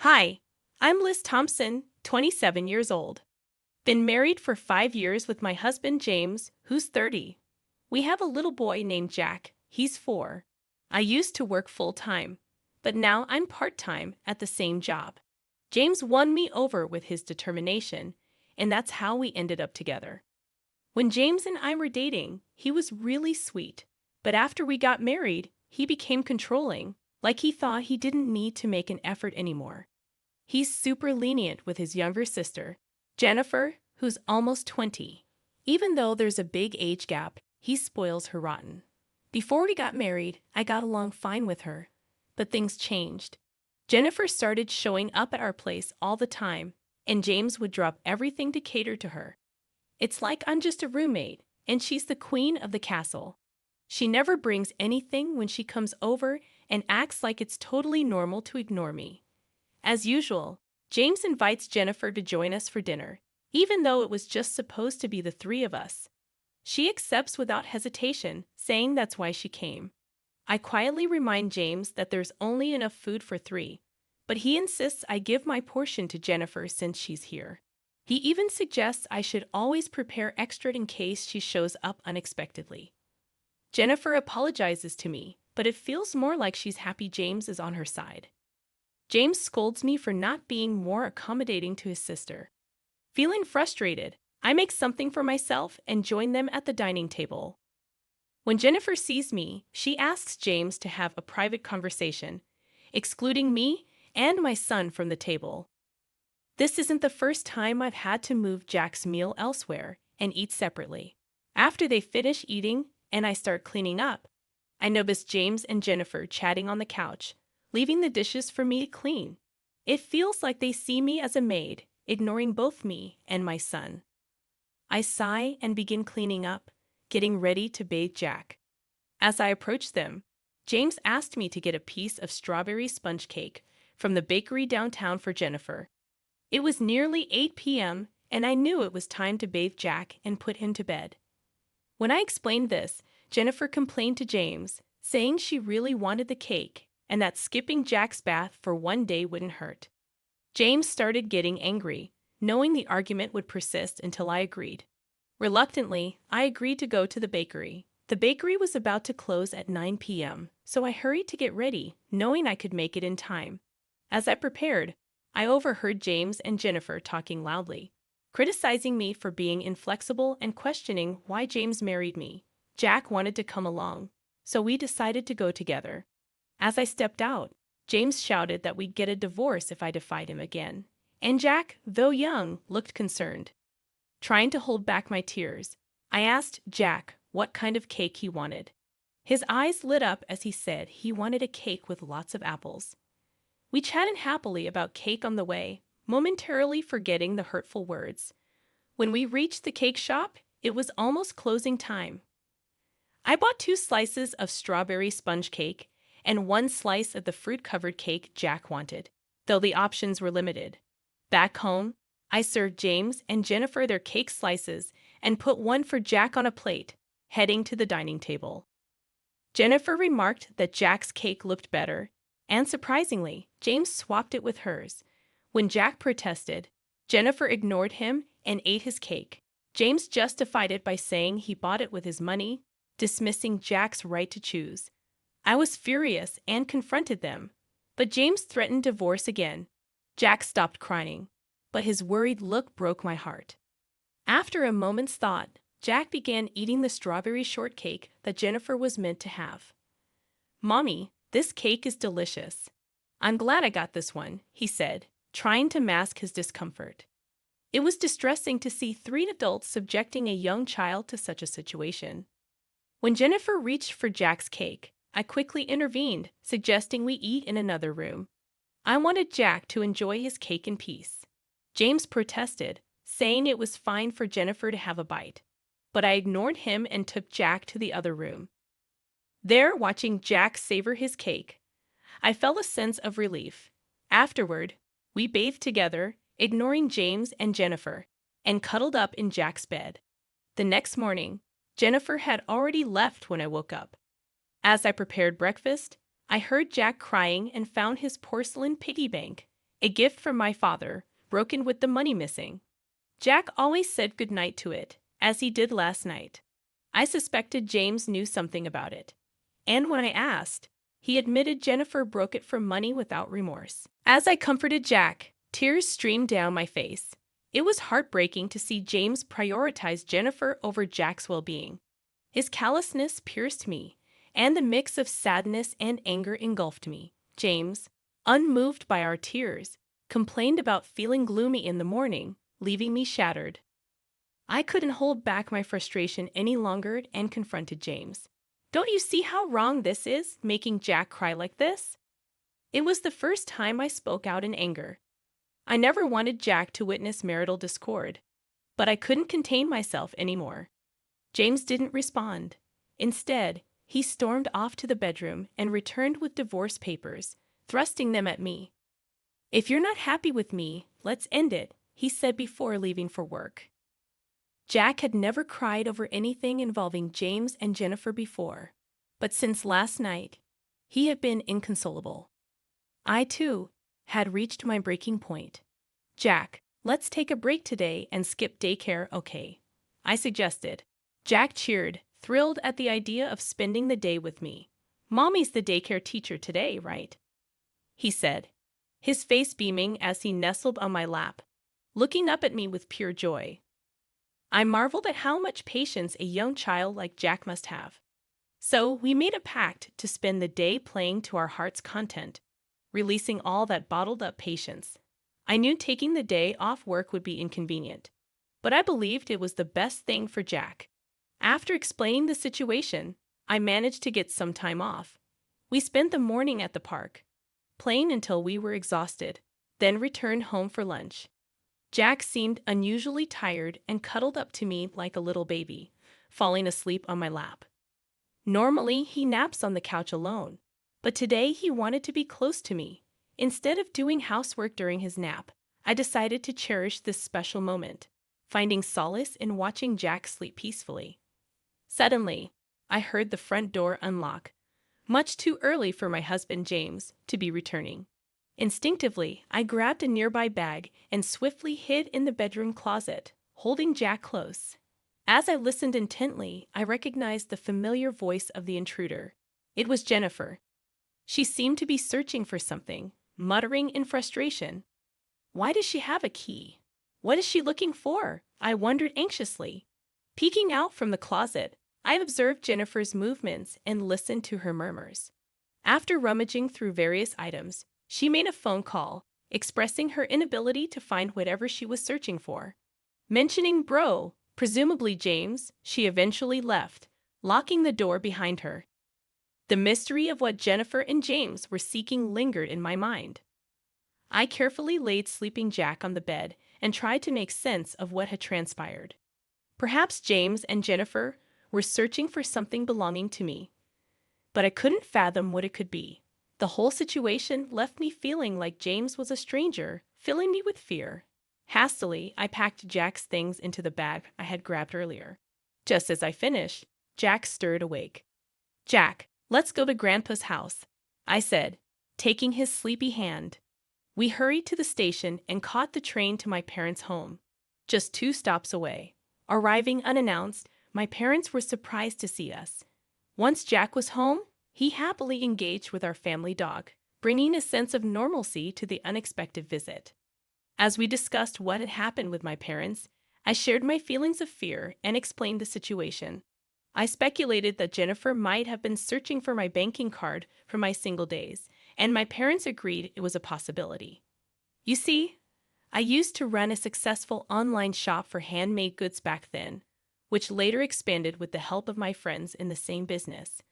Hi, I'm Liz Thompson, 27 years old. Been married for 5 years with my husband James, who's 30. We have a little boy named Jack, he's 4. I used to work full-time, but now I'm part-time at the same job. James won me over with his determination, and that's how we ended up together. When James and I were dating, he was really sweet, but after we got married, he became controlling, like he thought he didn't need to make an effort anymore. He's super lenient with his younger sister, Jennifer, who's almost 20. Even though there's a big age gap, he spoils her rotten. Before we got married, I got along fine with her, but things changed. Jennifer started showing up at our place all the time, and James would drop everything to cater to her. It's like I'm just a roommate, and she's the queen of the castle. She never brings anything when she comes over and acts like it's totally normal to ignore me. As usual, James invites Jennifer to join us for dinner, even though it was just supposed to be the three of us. She accepts without hesitation, saying that's why she came. I quietly remind James that there's only enough food for 3, but he insists I give my portion to Jennifer since she's here. He even suggests I should always prepare extra in case she shows up unexpectedly. Jennifer apologizes to me, but it feels more like she's happy James is on her side. James scolds me for not being more accommodating to his sister. Feeling frustrated, I make something for myself and join them at the dining table. When Jennifer sees me, she asks James to have a private conversation, excluding me and my son from the table. This isn't the first time I've had to move Jack's meal elsewhere and eat separately. After they finish eating and I start cleaning up, I notice James and Jennifer chatting on the couch, leaving the dishes for me to clean. It feels like they see me as a maid, ignoring both me and my son. I sigh and begin cleaning up, getting ready to bathe Jack. As I approach them, James asked me to get a piece of strawberry sponge cake from the bakery downtown for Jennifer. It was nearly 8 p.m., and I knew it was time to bathe Jack and put him to bed. When I explained this, Jennifer complained to James, saying she really wanted the cake and that skipping Jack's bath for one day wouldn't hurt. James started getting angry, knowing the argument would persist until I agreed. Reluctantly, I agreed to go to the bakery. The bakery was about to close at 9 p.m., so I hurried to get ready, knowing I could make it in time. As I prepared, I overheard James and Jennifer talking loudly, criticizing me for being inflexible and questioning why James married me. Jack wanted to come along, so we decided to go together. As I stepped out, James shouted that we'd get a divorce if I defied him again, and Jack, though young, looked concerned. Trying to hold back my tears, I asked Jack what kind of cake he wanted. His eyes lit up as he said he wanted a cake with lots of apples. We chatted happily about cake on the way, momentarily forgetting the hurtful words. When we reached the cake shop, it was almost closing time. I bought 2 slices of strawberry sponge cake and 1 slice of the fruit-covered cake Jack wanted, though the options were limited. Back home, I served James and Jennifer their cake slices and put one for Jack on a plate, heading to the dining table. Jennifer remarked that Jack's cake looked better, and surprisingly, James swapped it with hers. When Jack protested, Jennifer ignored him and ate his cake. James justified it by saying he bought it with his money, dismissing Jack's right to choose. I was furious and confronted them, but James threatened divorce again. Jack stopped crying, but his worried look broke my heart. After a moment's thought, Jack began eating the strawberry shortcake that Jennifer was meant to have. "Mommy, this cake is delicious. I'm glad I got this one," he said, trying to mask his discomfort. It was distressing to see 3 adults subjecting a young child to such a situation. When Jennifer reached for Jack's cake, I quickly intervened, suggesting we eat in another room. I wanted Jack to enjoy his cake in peace. James protested, saying it was fine for Jennifer to have a bite, but I ignored him and took Jack to the other room. There, watching Jack savor his cake, I felt a sense of relief. Afterward, we bathed together, ignoring James and Jennifer, and cuddled up in Jack's bed. The next morning, Jennifer had already left when I woke up. As I prepared breakfast, I heard Jack crying and found his porcelain piggy bank A gift from my father, broken with the money missing. Jack always said goodnight to it, as he did last night. I suspected James knew something about it. And when I asked, he admitted Jennifer broke it for money without remorse. As I comforted Jack, tears streamed down my face. It was heartbreaking to see James prioritize Jennifer over Jack's well-being. His callousness pierced me, and the mix of sadness and anger engulfed me. James, unmoved by our tears, complained about feeling gloomy in the morning, leaving me shattered. I couldn't hold back my frustration any longer and confronted James. Don't you see how wrong this is, making Jack cry like this? It was the first time I spoke out in anger. I never wanted Jack to witness marital discord, but I couldn't contain myself anymore. James didn't respond. Instead, he stormed off to the bedroom and returned with divorce papers, thrusting them at me. "If you're not happy with me, let's end it," he said before leaving for work. Jack had never cried over anything involving James and Jennifer before, but since last night, he had been inconsolable. I, too, had reached my breaking point. "Jack, let's take a break today and skip daycare, okay?" I suggested. Jack cheered, thrilled at the idea of spending the day with me. "Mommy's the daycare teacher today, right?" he said, his face beaming as he nestled on my lap, looking up at me with pure joy. I marveled at how much patience a young child like Jack must have. So we made a pact to spend the day playing to our heart's content, releasing all that bottled-up patience. I knew taking the day off work would be inconvenient, but I believed it was the best thing for Jack. After explaining the situation, I managed to get some time off. We spent the morning at the park, playing until we were exhausted, then returned home for lunch. Jack seemed unusually tired and cuddled up to me like a little baby, falling asleep on my lap. Normally, he naps on the couch alone, but today he wanted to be close to me. Instead of doing housework during his nap, I decided to cherish this special moment, finding solace in watching Jack sleep peacefully. Suddenly, I heard the front door unlock, much too early for my husband James to be returning. Instinctively, I grabbed a nearby bag and swiftly hid in the bedroom closet, holding Jack close. As I listened intently, I recognized the familiar voice of the intruder. It was Jennifer. She seemed to be searching for something, muttering in frustration. Why does she have a key? What is she looking for? I wondered anxiously. Peeking out from the closet, I observed Jennifer's movements and listened to her murmurs. After rummaging through various items, she made a phone call, expressing her inability to find whatever she was searching for. Mentioning bro, presumably James, she eventually left, locking the door behind her. The mystery of what Jennifer and James were seeking lingered in my mind. I carefully laid sleeping Jack on the bed and tried to make sense of what had transpired. Perhaps James and Jennifer were searching for something belonging to me, but I couldn't fathom what it could be. The whole situation left me feeling like James was a stranger, filling me with fear. Hastily, I packed Jack's things into the bag I had grabbed earlier. Just as I finished, Jack stirred awake. "Jack, let's go to Grandpa's house," I said, taking his sleepy hand. We hurried to the station and caught the train to my parents' home, just 2 stops away. Arriving unannounced, my parents were surprised to see us. Once Jack was home, he happily engaged with our family dog, bringing a sense of normalcy to the unexpected visit. As we discussed what had happened with my parents, I shared my feelings of fear and explained the situation. I speculated that Jennifer might have been searching for my banking card from my single days, and my parents agreed it was a possibility. You see, I used to run a successful online shop for handmade goods back then, which later expanded with the help of my friends in the same business.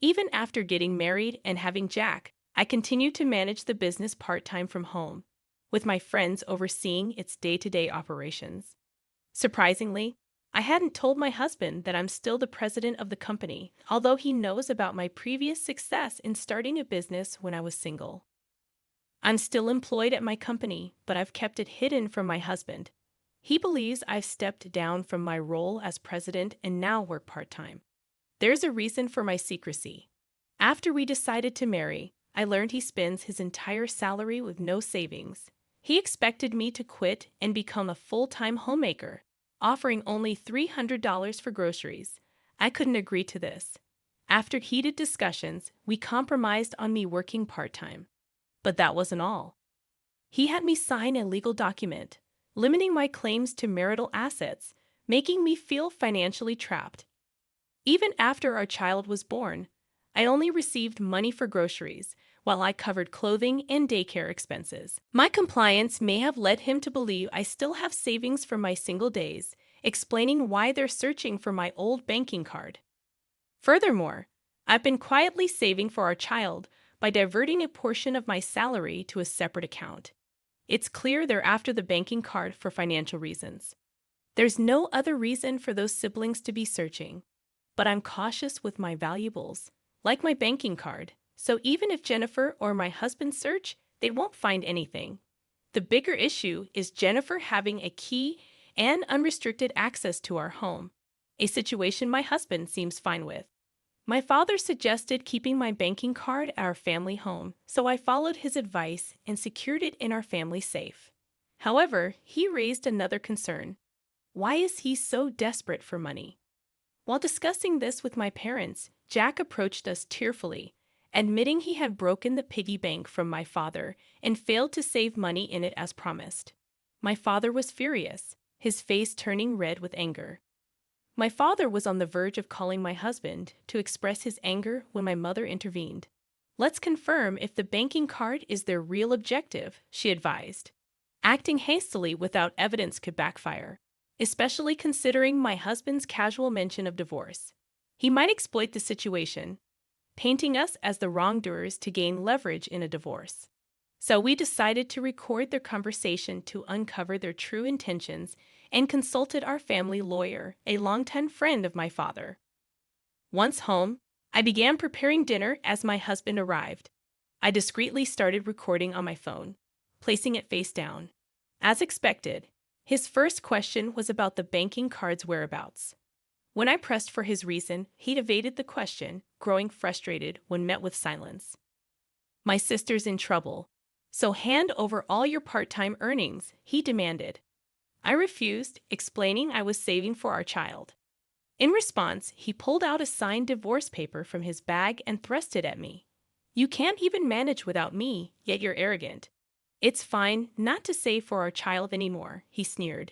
Even after getting married and having Jack, I continued to manage the business part-time from home, with my friends overseeing its day-to-day operations. Surprisingly, I hadn't told my husband that I'm still the president of the company, although he knows about my previous success in starting a business when I was single. I'm still employed at my company, but I've kept it hidden from my husband. He believes I've stepped down from my role as president and now work part-time. There's a reason for my secrecy. After we decided to marry, I learned he spends his entire salary with no savings. He expected me to quit and become a full-time homemaker, offering only $300 for groceries. I couldn't agree to this. After heated discussions, we compromised on me working part-time. But that wasn't all. He had me sign a legal document, limiting my claims to marital assets, making me feel financially trapped. Even after our child was born, I only received money for groceries, while I covered clothing and daycare expenses. My compliance may have led him to believe I still have savings from my single days, explaining why they're searching for my old banking card. Furthermore, I've been quietly saving for our child by diverting a portion of my salary to a separate account. It's clear they're after the banking card for financial reasons. There's no other reason for those siblings to be searching, but I'm cautious with my valuables, like my banking card, so even if Jennifer or my husband search, they won't find anything. The bigger issue is Jennifer having a key and unrestricted access to our home, a situation my husband seems fine with. My father suggested keeping my banking card at our family home, so I followed his advice and secured it in our family safe. However, he raised another concern. Why is he so desperate for money? While discussing this with my parents, Jack approached us tearfully, admitting he had broken the piggy bank from my father and failed to save money in it as promised. My father was furious, his face turning red with anger. My father was on the verge of calling my husband to express his anger when my mother intervened. Let's confirm if the banking card is their real objective, she advised. Acting hastily without evidence could backfire, especially considering my husband's casual mention of divorce. He might exploit the situation, painting us as the wrongdoers to gain leverage in a divorce. So we decided to record their conversation to uncover their true intentions and consulted our family lawyer, a longtime friend of my father. Once home, I began preparing dinner as my husband arrived. I discreetly started recording on my phone, placing it face down. As expected, his first question was about the banking card's whereabouts. When I pressed for his reason, he evaded the question, growing frustrated when met with silence. My sister's in trouble, so hand over all your part-time earnings, he demanded. I refused, explaining I was saving for our child. In response, he pulled out a signed divorce paper from his bag and thrust it at me. You can't even manage without me, yet you're arrogant. It's fine not to save for our child anymore, he sneered,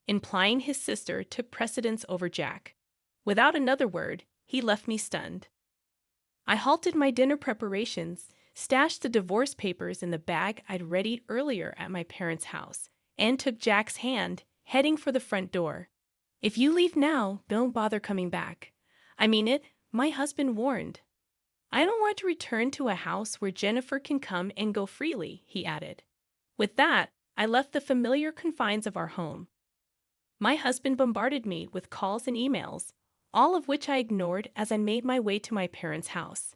implying his sister took precedence over Jack. Without another word, he left me stunned. I halted my dinner preparations, stashed the divorce papers in the bag I'd readied earlier at my parents' house, and took Jack's hand, heading for the front door. If you leave now, don't bother coming back. I mean it, my husband warned. I don't want to return to a house where Jennifer can come and go freely, he added. With that, I left the familiar confines of our home. My husband bombarded me with calls and emails, all of which I ignored as I made my way to my parents' house.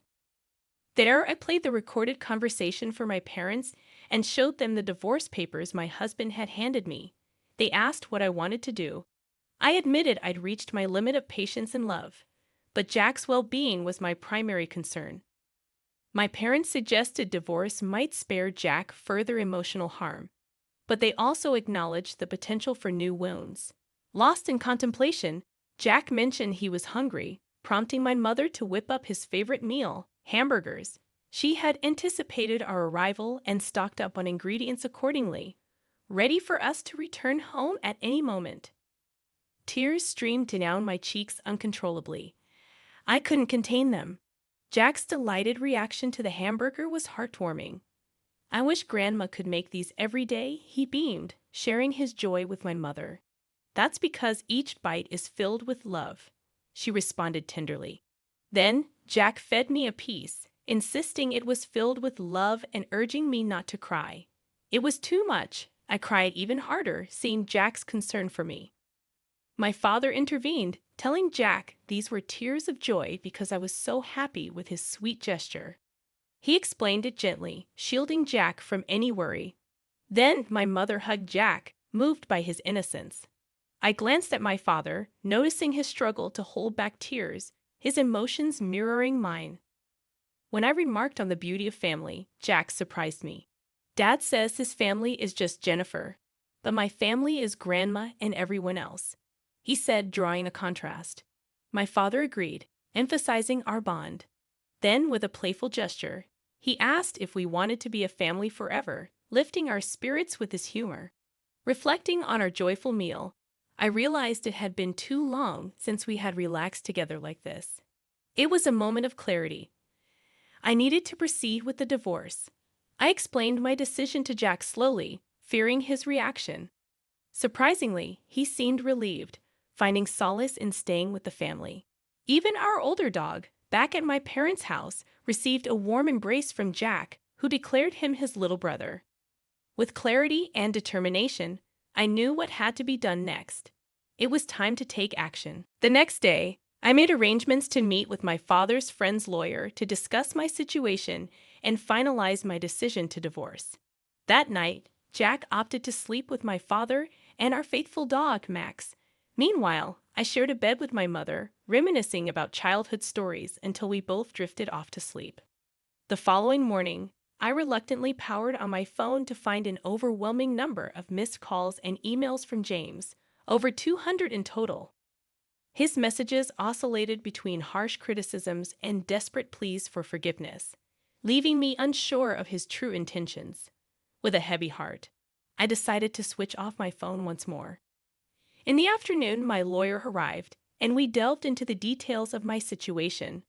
There, I played the recorded conversation for my parents and showed them the divorce papers my husband had handed me. They asked what I wanted to do. I admitted I'd reached my limit of patience and love, but Jack's well-being was my primary concern. My parents suggested divorce might spare Jack further emotional harm, but they also acknowledged the potential for new wounds. Lost in contemplation, Jack mentioned he was hungry, prompting my mother to whip up his favorite meal, hamburgers. She had anticipated our arrival and stocked up on ingredients accordingly, ready for us to return home at any moment. Tears streamed down my cheeks uncontrollably. I couldn't contain them. Jack's delighted reaction to the hamburger was heartwarming. I wish Grandma could make these every day, he beamed, sharing his joy with my mother. That's because each bite is filled with love, she responded tenderly. Then, Jack fed me a piece, insisting it was filled with love and urging me not to cry. It was too much. I cried even harder, seeing Jack's concern for me. My father intervened, telling Jack these were tears of joy because I was so happy with his sweet gesture. He explained it gently, shielding Jack from any worry. Then my mother hugged Jack, moved by his innocence. I glanced at my father, noticing his struggle to hold back tears, his emotions mirroring mine. When I remarked on the beauty of family, Jack surprised me. Dad says his family is just Jennifer, but my family is Grandma and everyone else, he said, drawing a contrast. My father agreed, emphasizing our bond. Then, with a playful gesture, he asked if we wanted to be a family forever, lifting our spirits with his humor. Reflecting on our joyful meal, I realized it had been too long since we had relaxed together like this. It was a moment of clarity. I needed to proceed with the divorce. I explained my decision to Jack slowly, fearing his reaction. Surprisingly, he seemed relieved, finding solace in staying with the family. Even our older dog, back at my parents' house, received a warm embrace from Jack, who declared him his little brother. With clarity and determination, I knew what had to be done next. It was time to take action. The next day, I made arrangements to meet with my father's friend's lawyer to discuss my situation and finalize my decision to divorce. That night, Jack opted to sleep with my father and our faithful dog, Max. Meanwhile, I shared a bed with my mother, reminiscing about childhood stories until we both drifted off to sleep. The following morning, I reluctantly powered on my phone to find an overwhelming number of missed calls and emails from James, over 200 in total. His messages oscillated between harsh criticisms and desperate pleas for forgiveness, leaving me unsure of his true intentions. With a heavy heart, I decided to switch off my phone once more. In the afternoon, my lawyer arrived, and we delved into the details of my situation,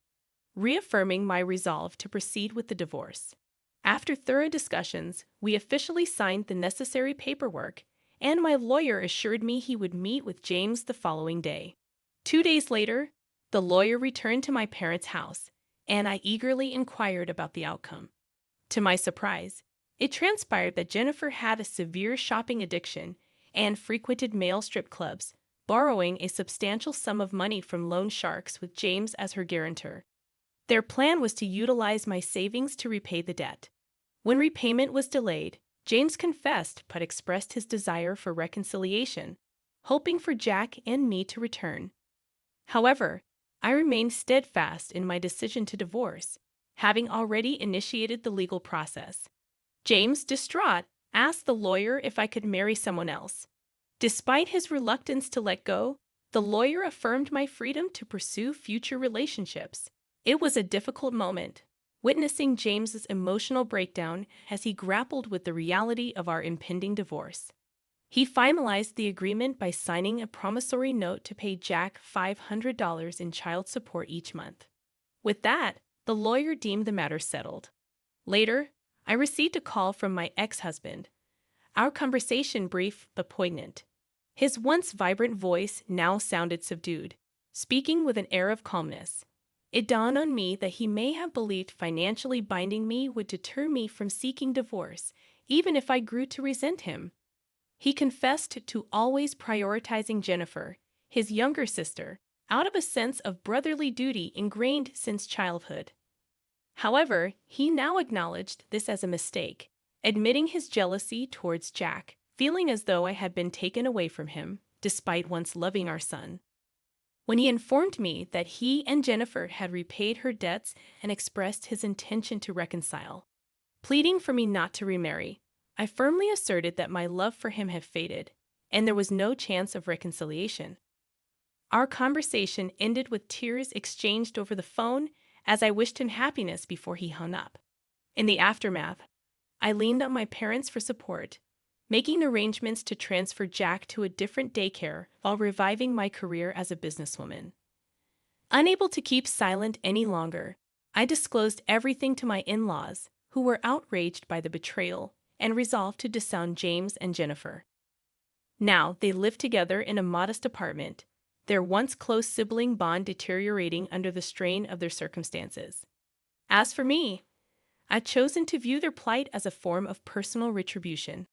reaffirming my resolve to proceed with the divorce. After thorough discussions, we officially signed the necessary paperwork, and my lawyer assured me he would meet with James the following day. 2 days later, the lawyer returned to my parents' house, and I eagerly inquired about the outcome. To my surprise, it transpired that Jennifer had a severe shopping addiction and frequented male strip clubs, borrowing a substantial sum of money from loan sharks with James as her guarantor. Their plan was to utilize my savings to repay the debt. When repayment was delayed, James confessed but expressed his desire for reconciliation, hoping for Jack and me to return. However, I remained steadfast in my decision to divorce, having already initiated the legal process. James, distraught, asked the lawyer if I could marry someone else. Despite his reluctance to let go, the lawyer affirmed my freedom to pursue future relationships. It was a difficult moment, witnessing James's emotional breakdown as he grappled with the reality of our impending divorce. He finalized the agreement by signing a promissory note to pay Jack $500 in child support each month. With that, the lawyer deemed the matter settled. Later, I received a call from my ex-husband. Our conversation brief but poignant. His once vibrant voice now sounded subdued, speaking with an air of calmness. It dawned on me that he may have believed financially binding me would deter me from seeking divorce, even if I grew to resent him. He confessed to always prioritizing Jennifer, his younger sister, out of a sense of brotherly duty ingrained since childhood. However, he now acknowledged this as a mistake, admitting his jealousy towards Jack, feeling as though I had been taken away from him, despite once loving our son. When he informed me that he and Jennifer had repaid her debts and expressed his intention to reconcile, pleading for me not to remarry, I firmly asserted that my love for him had faded, and there was no chance of reconciliation. Our conversation ended with tears exchanged over the phone as I wished him happiness before he hung up. In the aftermath, I leaned on my parents for support, making arrangements to transfer Jack to a different daycare while reviving my career as a businesswoman. Unable to keep silent any longer, I disclosed everything to my in-laws, who were outraged by the betrayal and resolved to disown James and Jennifer. Now they lived together in a modest apartment, their once close sibling bond deteriorating under the strain of their circumstances. As for me, I'd chosen to view their plight as a form of personal retribution.